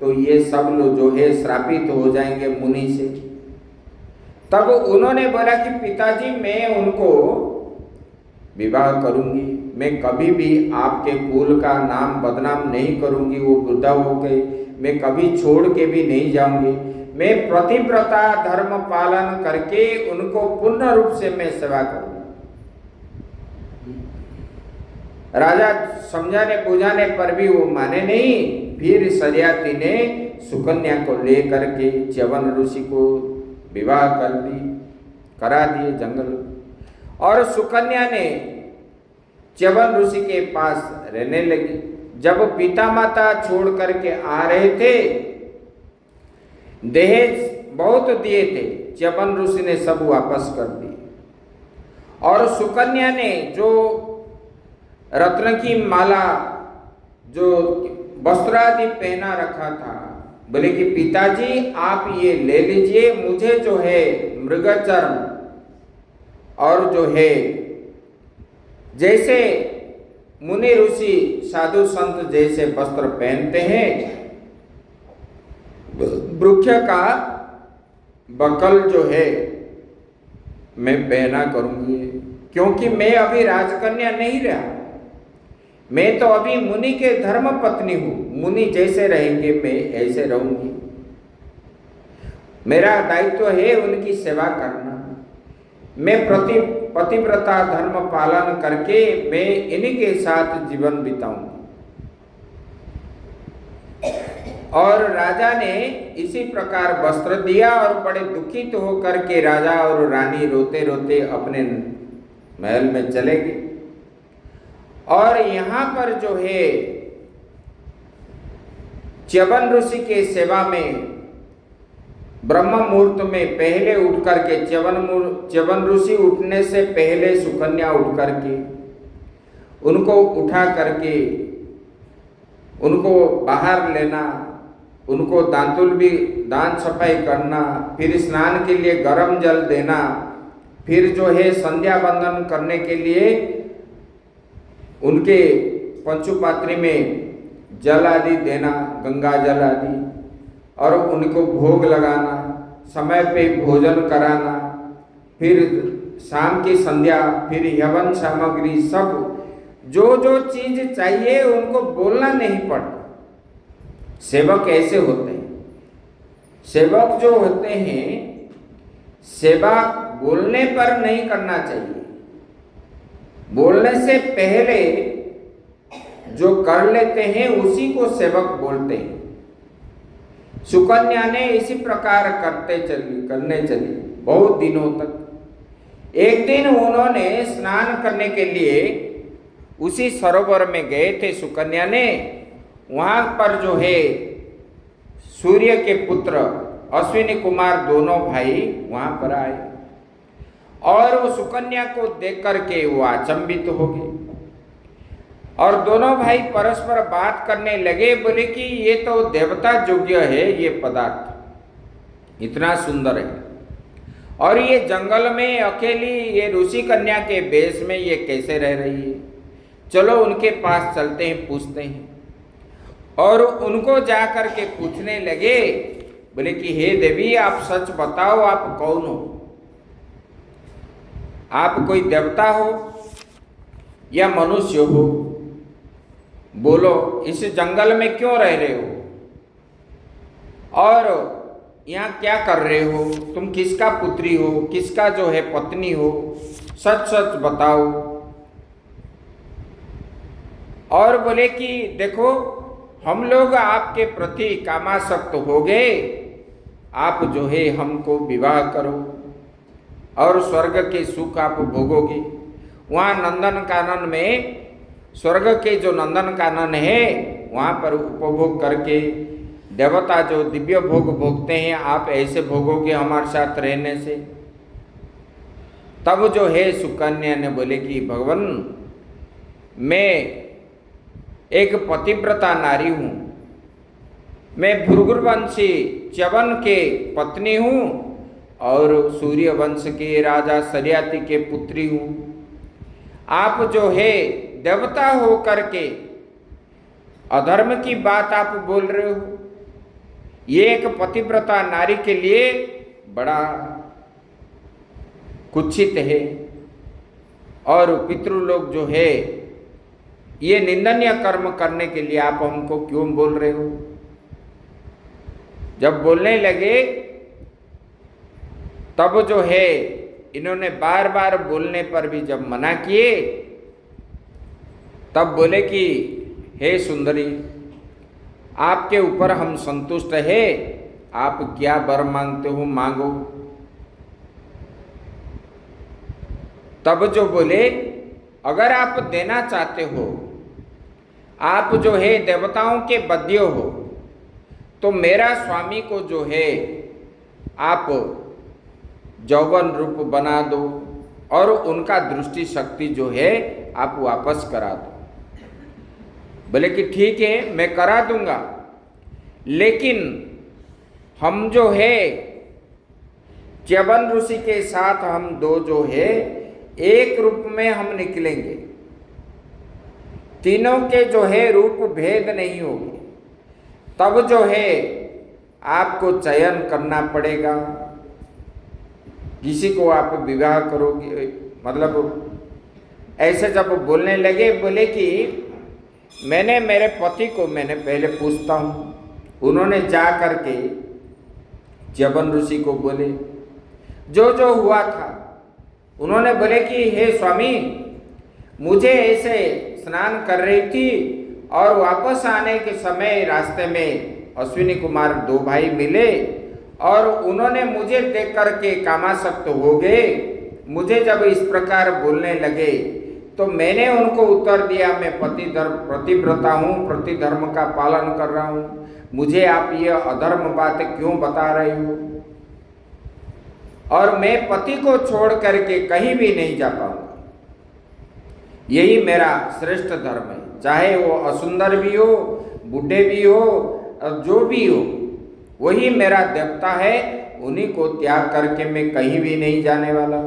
तो ये सब लोग जो है श्रापित हो जाएंगे मुनि से। तब उन्होंने बोला कि पिताजी मैं उनको विवाह करूंगी, मैं कभी भी आपके कुल का नाम बदनाम नहीं करूंगी, वो वृद्धा हो गए, मैं कभी छोड़ के भी नहीं जाऊंगी, मैं प्रतिव्रता धर्म पालन करके उनको पूर्ण रूप से मैं सेवा करूंगी। राजा समझाने बुझाने पर भी वो माने नहीं। फिर सरियाती ने सुकन्या को लेकर के च्यवन ऋषि को विवाह करा दिए जंगल। और सुकन्या ने च्यवन ऋषि के पास रहने लगी। जब पिता माता छोड़ करके आ रहे थे, दहेज बहुत दिए थे, च्यवन ऋषि ने सब वापस कर दिए। और सुकन्या ने जो रत्न की माला, जो वस्त्र आदि पहना रखा था, बोले कि पिताजी आप ये ले लीजिए, मुझे जो है मृगचर्म और जो है जैसे मुनि ऋषि साधु संत जैसे वस्त्र पहनते हैं, वृक्ष का बकल जो है मैं पहना करूंगी, क्योंकि मैं अभी राजकन्या नहीं रहा, मैं तो अभी मुनि के धर्म पत्नी हूं। मुनि जैसे रहेंगे मैं ऐसे रहूंगी, मेरा दायित्व है उनकी सेवा करना। मैं पतिव्रता धर्म पालन करके मैं इन्हीं के साथ जीवन बिताऊंगी। और राजा ने इसी प्रकार वस्त्र दिया और बड़े दुखित होकर के राजा और रानी रोते रोते अपने महल में चले गए। और यहाँ पर जो है च्यवन ऋषि के सेवा में ब्रह्म मुहूर्त में पहले उठ करके च्यवन ऋषि उठने से पहले सुकन्या उठ करके उनको उठा करके उनको बाहर लेना, उनको दांत सफाई करना, फिर स्नान के लिए गर्म जल देना, फिर जो है संध्या बंदन करने के लिए उनके पंचुपात्री में जल आदि देना, गंगा जल आदि, और उनको भोग लगाना, समय पे भोजन कराना, फिर शाम की संध्या, फिर यवन सामग्री, सब जो जो चीज चाहिए उनको बोलना नहीं पड़ता। सेवक ऐसे होते हैं, सेवक जो होते हैं सेवा बोलने पर नहीं करना चाहिए, बोलने से पहले जो कर लेते हैं उसी को सेवक बोलते हैं। सुकन्या ने इसी प्रकार करने चली बहुत दिनों तक। एक दिन उन्होंने स्नान करने के लिए उसी सरोवर में गए थे सुकन्या ने। वहां पर जो है सूर्य के पुत्र अश्विनी कुमार दोनों भाई वहां पर आए और वो सुकन्या को देख करके वो अचंभित हो गए और दोनों भाई परस्पर बात करने लगे। बोले कि ये तो देवता योग्य है, ये पदार्थ इतना सुंदर है, और ये जंगल में अकेली ये ऋषि कन्या के वेश में ये कैसे रह रही है। चलो उनके पास चलते हैं, पूछते हैं। और उनको जा करके पूछने लगे, बोले कि हे देवी आप सच बताओ, आप कौन हो? आप कोई देवता हो या मनुष्य हो? बोलो, इस जंगल में क्यों रह रहे हो और यहाँ क्या कर रहे हो? तुम किसका पुत्री हो, किसका जो है पत्नी हो? सच सच बताओ। और बोले कि देखो हम लोग आपके प्रति कामासक्त हो गए, आप जो है हमको विवाह करो और स्वर्ग के सुख आप भोगोगे। वहाँ नंदन कानन में, स्वर्ग के जो नंदन कानन है वहाँ पर उपभोग करके देवता जो दिव्य भोग भोगते हैं, आप ऐसे भोगोगे हमारे साथ रहने से। तब जो है सुकन्या ने बोले कि भगवान मैं एक पतिव्रता नारी हूँ, मैं भृगुवंशी च्यवन के पत्नी हूँ और सूर्य वंश के राजा सरियाती के पुत्री हूँ। आप जो है देवता हो करके अधर्म की बात आप बोल रहे हो। ये एक पतिव्रता नारी के लिए बड़ा कुत्सित है और पितृलोक जो है ये निंदनीय कर्म करने के लिए आप हमको क्यों बोल रहे हो? जब बोलने लगे तब जो है इन्होंने बार बार बोलने पर भी जब मना किए तब बोले कि हे सुंदरी, आपके ऊपर हम संतुष्ट है, आप क्या वर मांगते हो मांगो। तब जो बोले अगर आप देना चाहते हो, आप जो है देवताओं के बद्य हो, तो मेरा स्वामी को जो है आप यौवन रूप बना दो और उनका दृष्टि शक्ति जो है आप वापस करा दो। बोले कि ठीक है मैं करा दूंगा, लेकिन हम जो है च्यवन ऋषि के साथ हम दो जो है एक रूप में हम निकलेंगे, तीनों के जो है रूप भेद नहीं होगी। तब जो है आपको चयन करना पड़ेगा, किसी को आप विवाह करोगे। मतलब ऐसे जब बोलने लगे, बोले कि मैंने मेरे पति को मैंने पहले पूछता हूँ। उन्होंने जा करके च्यवन ऋषि को बोले जो जो हुआ था। उन्होंने बोले कि हे स्वामी, मुझे ऐसे स्नान कर रही थी और वापस आने के समय रास्ते में अश्विनी कुमार दो भाई मिले और उन्होंने मुझे देख करके कामासक्त हो गए। मुझे जब इस प्रकार बोलने लगे तो मैंने उनको उत्तर दिया, मैं पतिव्रता हूँ, प्रतिधर्म का पालन कर रहा हूँ, मुझे आप ये अधर्म बातें क्यों बता रहे हो? और मैं पति को छोड़ करके कहीं भी नहीं जा पाऊंगा। यही मेरा श्रेष्ठ धर्म है, चाहे वो असुंदर भी हो, बूढ़े भी हो, जो भी हो, वही मेरा देवता है, उन्हीं को त्याग करके मैं कहीं भी नहीं जाने वाला।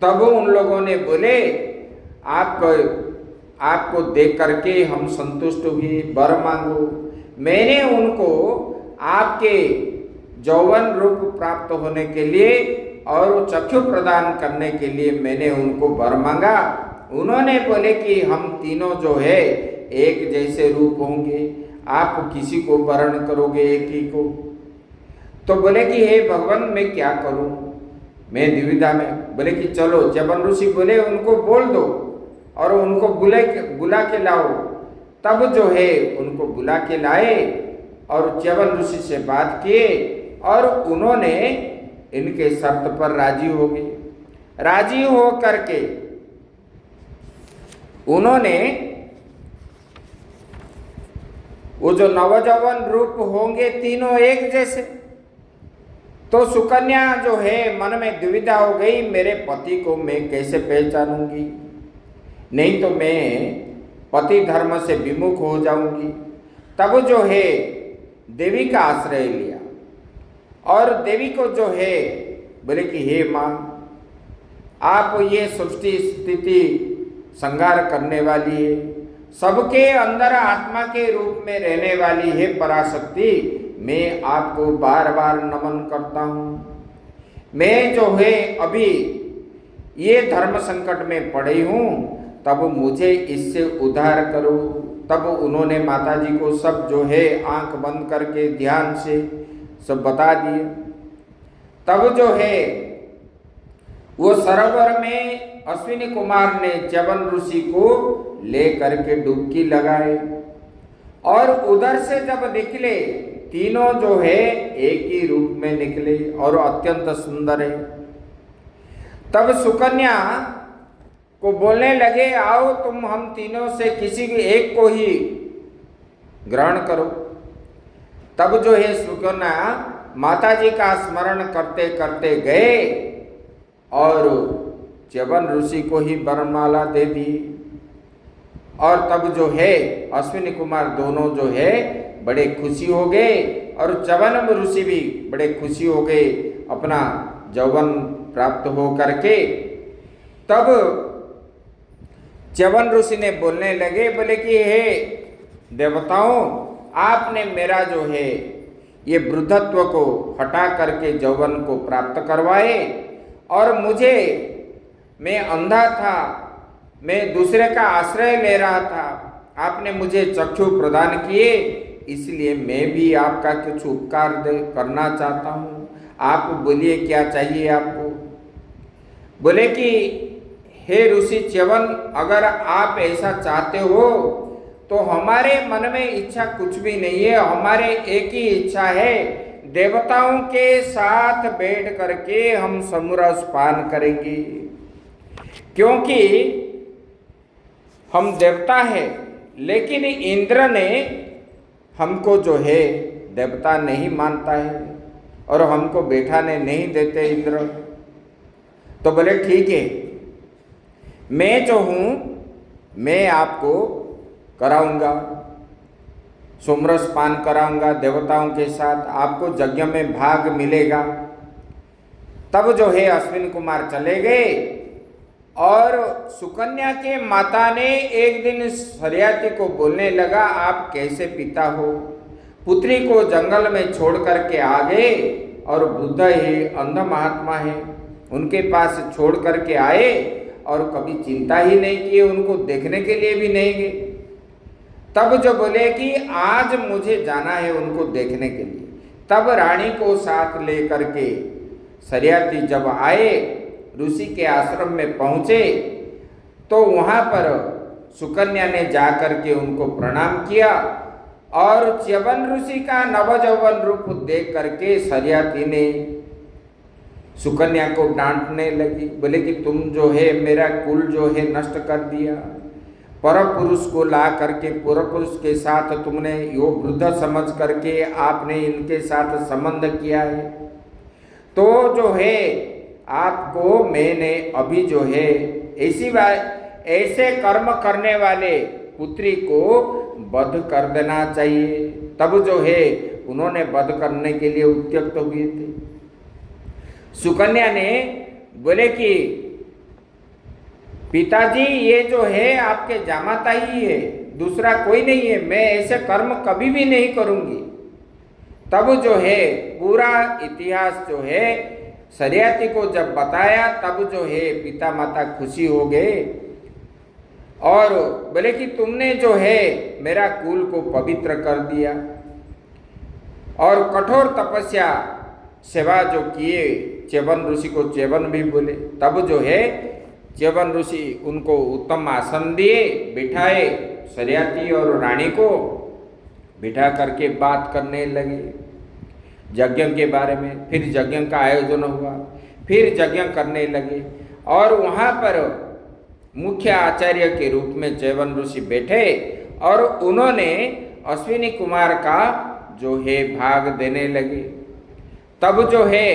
तब उन लोगों ने बोले आपको देख करके हम संतुष्ट हुए, वर मांगो। मैंने उनको आपके यौवन रूप प्राप्त होने के लिए और चक्षु प्रदान करने के लिए मैंने उनको वर मांगा। उन्होंने बोले कि हम तीनों जो है एक जैसे रूप होंगे, आप किसी को वर्ण करोगे एक ही को। तो बोले कि हे भगवान मैं क्या करूं, मैं दुविधा में। बोले कि चलो, च्यवन ऋषि बोले उनको बोल दो और उनको बुला के लाओ। तब जो है उनको बुला के लाए और च्यवन ऋषि से बात किए और उन्होंने इनके शर्त पर राजी हो गए। राजी हो करके उन्होंने वो जो नवजौवन रूप होंगे तीनों एक जैसे, तो सुकन्या जो है मन में दुविधा हो गई, मेरे पति को मैं कैसे पहचानूंगी, नहीं तो मैं पति धर्म से विमुख हो जाऊंगी। तब जो है देवी का आश्रय लिया और देवी को जो है बोले कि हे माँ, आप ये सृष्टि स्थिति संहार करने वाली है, सबके अंदर आत्मा के रूप में रहने वाली है पराशक्ति, मैं आपको बार बार नमन करता हूँ। मैं जो है अभी ये धर्म संकट में पड़ी हूँ, तब मुझे इससे उद्धार करो। तब उन्होंने माताजी को सब जो है आंख बंद करके ध्यान से सब बता दिए। तब जो है वो सरोवर में अश्विनी कुमार ने च्यवन ऋषि को ले करके डुबकी लगाए और उधर से जब निकले तीनों जो है एक ही रूप में निकले और अत्यंत सुंदर है। तब सुकन्या को बोलने लगे, आओ तुम हम तीनों से किसी एक को ही ग्रहण करो। तब जो है सुकन्या माताजी का स्मरण करते करते गए और च्यवन ऋषि को ही वरमाला दे दी। और तब जो है अश्विनी कुमार दोनों जो है बड़े खुशी हो गए और च्यवन ऋषि भी बड़े खुशी हो गए अपना यौवन प्राप्त हो करके। तब च्यवन ऋषि ने बोलने लगे, बोले कि हे देवताओं, आपने मेरा जो है ये वृद्धत्व को हटा करके यौवन को प्राप्त करवाए और मुझे मैं अंधा था, मैं दूसरे का आश्रय ले रहा था, आपने मुझे चक्षु प्रदान किए, इसलिए मैं भी आपका कुछ उपकार करना चाहता हूँ। आप बोलिए क्या चाहिए आपको। बोले कि हे ऋषि च्यवन, अगर आप ऐसा चाहते हो तो हमारे मन में इच्छा कुछ भी नहीं है। हमारे एक ही इच्छा है, देवताओं के साथ बैठ करके हम समरस पान करेंगे, क्योंकि हम देवता है। लेकिन इंद्र ने हमको जो है देवता नहीं मानता है और हमको बैठाने नहीं देते इंद्र। तो बोले ठीक है, मैं जो हूँ मैं आपको कराऊंगा, सोमरस पान कराऊंगा देवताओं के साथ, आपको यज्ञ में भाग मिलेगा। तब जो है अश्विन कुमार चले गए और सुकन्या के माता ने एक दिन सरियाती को बोलने लगा, आप कैसे पिता हो, पुत्री को जंगल में छोड़ करके आ गए और वृद्ध है, अंध महात्मा है, उनके पास छोड़ करके आए और कभी चिंता ही नहीं किए, उनको देखने के लिए भी नहीं गए। तब जो बोले कि आज मुझे जाना है उनको देखने के लिए, तब रानी को साथ ले करके सरियाती जब आए, ऋषि के आश्रम में पहुँचे, तो वहाँ पर सुकन्या ने जा करके उनको प्रणाम किया और च्यवन ऋषि का नवजौवन रूप देख करके सरियाती ने सुकन्या को डांटने लगी। बोले कि तुम जो है मेरा कुल जो है नष्ट कर दिया, पर पुरुष को ला करके पूर्व पुरुष के साथ तुमने यो वृद्ध समझ करके आपने इनके साथ संबंध किया है। तो जो है आपको मैंने अभी जो है ऐसे कर्म करने वाले पुत्री को वध कर देना चाहिए। तब जो है उन्होंने वध करने के लिए उद्यत हुए थे। सुकन्या ने बोले कि पिताजी ये जो है आपके जामाता ही है, दूसरा कोई नहीं है, मैं ऐसे कर्म कभी भी नहीं करूंगी। तब जो है पूरा इतिहास जो है सरियाती को जब बताया, तब जो है पिता माता खुशी हो गए और बोले कि तुमने जो है मेरा कुल को पवित्र कर दिया और कठोर तपस्या सेवा जो किए, च्यवन ऋषि को च्यवन भी बोले। तब जो है च्यवन ऋषि उनको उत्तम आसन दिए, बिठाए, सरियाती और रानी को बिठा करके बात करने लगे यज्ञ के बारे में। फिर यज्ञ का आयोजन हुआ, फिर यज्ञ करने लगे और वहाँ पर मुख्य आचार्य के रूप में च्यवन ऋषि बैठे और उन्होंने अश्विनी कुमार का जो है भाग देने लगे। तब जो है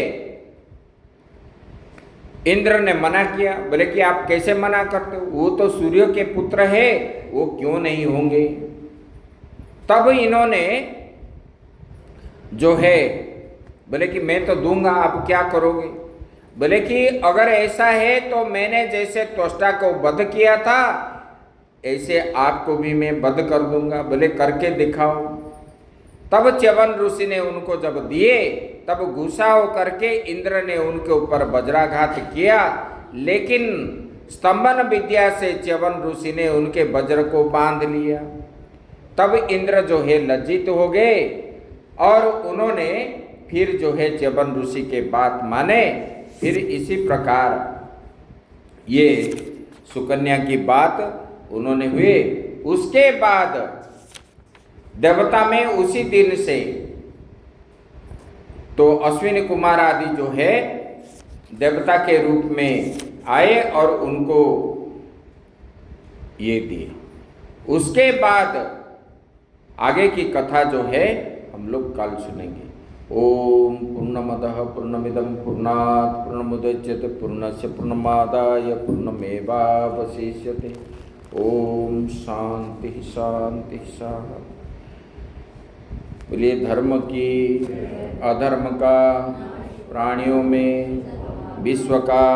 इंद्र ने मना किया। बोले कि आप कैसे मना करते हो, वो तो सूर्य के पुत्र है, वो क्यों नहीं होंगे। तब इन्होंने जो है बोले कि मैं तो दूंगा, आप क्या करोगे। बोले कि अगर ऐसा है तो मैंने जैसे त्वष्टा को वध किया था ऐसे आपको भी मैं वध कर दूंगा। बोले करके दिखाओ। तब च्यवन ऋषि ने उनको जब दिए, तब गुस्सा होकर के इंद्र ने उनके ऊपर वज्राघात किया, लेकिन स्तंभन विद्या से च्यवन ऋषि ने उनके वज्र को बांध लिया। तब इंद्र जो है लज्जित हो गए और उन्होंने फिर जो है च्यवन ऋषि के बात माने। फिर इसी प्रकार ये सुकन्या की बात उन्होंने हुए। उसके बाद देवता में उसी दिन से तो अश्विनी कुमार आदि जो है देवता के रूप में आए और उनको ये दिए। उसके बाद आगे की कथा जो है हम लोग कल सुनेंगे। ओम पूर्णमदः पूर्णमिदं पूर्णात् पूर्णमुदच्यते पूर्णस्य पूर्णमादाय पूर्णमेवावशिष्यते। ओम शांति शांति शांति। बोलिए धर्म की, अधर्म का, प्राणियों में, विश्व का